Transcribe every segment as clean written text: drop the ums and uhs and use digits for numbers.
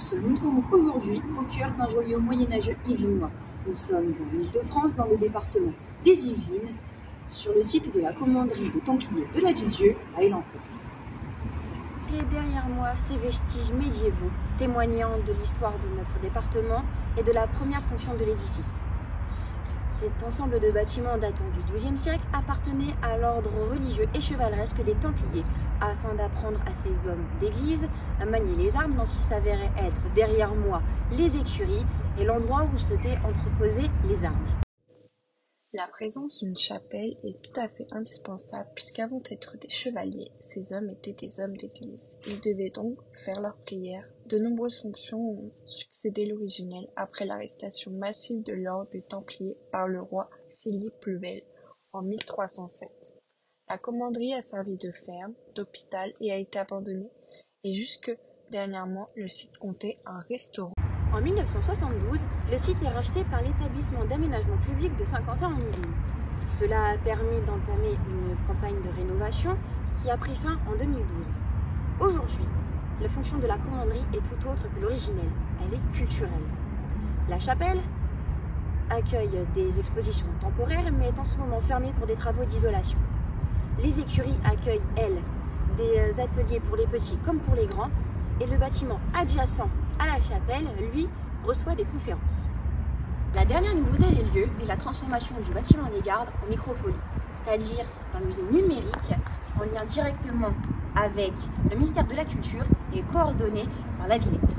tous, nous nous trouvons aujourd'hui au cœur d'un joyau moyenâgeux yvelinois. Nous sommes en Île-de-France, dans le département des Yvelines, sur le site de la commanderie des Templiers de la Ville-Dieu à Élancourt. Et derrière moi, ces vestiges médiévaux, témoignant de l'histoire de notre département et de la première fonction de l'édifice. Cet ensemble de bâtiments datant du XIIe siècle appartenait à l'ordre religieux et chevaleresque des Templiers, afin d'apprendre à ces hommes d'église à manier les armes dans ce qui s'avérait être derrière moi les écuries et l'endroit où s'étaient entreposées les armes. La présence d'une chapelle est tout à fait indispensable puisqu'avant d'être des chevaliers, ces hommes étaient des hommes d'église. Ils devaient donc faire leurs prières. De nombreuses fonctions ont succédé l'originel après l'arrestation massive de l'ordre des Templiers par le roi Philippe le Bel en 1307. La commanderie a servi de ferme, d'hôpital et a été abandonnée et jusque dernièrement le site comptait un restaurant. En 1972, le site est racheté par l'établissement d'aménagement public de Saint-Quentin en Yvelines. Cela a permis d'entamer une campagne de rénovation qui a pris fin en 2012. Aujourd'hui, la fonction de la commanderie est tout autre que l'originelle, elle est culturelle. La chapelle accueille des expositions temporaires mais est en ce moment fermée pour des travaux d'isolation. Les écuries accueillent, elles, des ateliers pour les petits comme pour les grands et le bâtiment adjacent à la chapelle, lui, reçoit des conférences. La dernière nouveauté des lieux est la transformation du bâtiment des gardes en microfolie, c'est-à-dire c'est un musée numérique en lien directement avec le ministère de la Culture et coordonné par la Villette.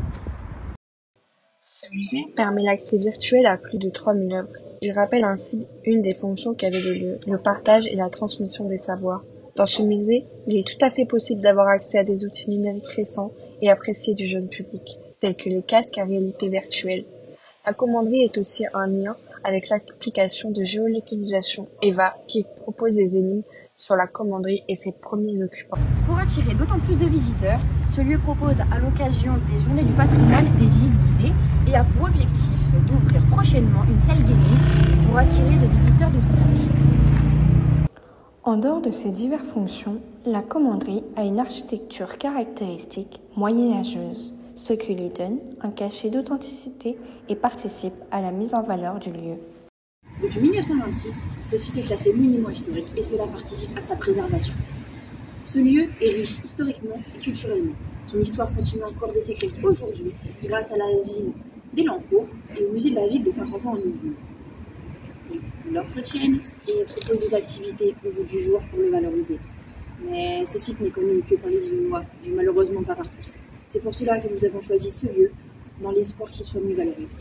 Ce musée permet l'accès virtuel à plus de 3000 œuvres. Il rappelle ainsi une des fonctions qu'avait le lieu, le partage et la transmission des savoirs. Dans ce musée, il est tout à fait possible d'avoir accès à des outils numériques récents et appréciés du jeune public, tels que les casques à réalité virtuelle. La commanderie est aussi un lien avec l'application de géolocalisation EVA qui propose des énigmes sur la commanderie et ses premiers occupants. Pour attirer d'autant plus de visiteurs, ce lieu propose à l'occasion des Journées du patrimoine des visites guidées et a pour objectif d'ouvrir prochainement une salle gaming pour attirer des visiteurs de tout âge. En dehors de ces diverses fonctions, la commanderie a une architecture caractéristique moyenâgeuse, ce qui lui donne un cachet d'authenticité et participe à la mise en valeur du lieu. Depuis 1926, ce site est classé monument historique et cela participe à sa préservation. Ce lieu est riche historiquement et culturellement. Son histoire continue encore de s'écrire aujourd'hui grâce à la ville d'Élancourt et au musée de la ville de Saint-Quentin en Yvelines. Ils l'entretiennent et proposent des activités au bout du jour pour le valoriser. Mais ce site n'est connu que par les Yvelinois et malheureusement pas par tous. C'est pour cela que nous avons choisi ce lieu, dans l'espoir qu'il soit mieux valorisé.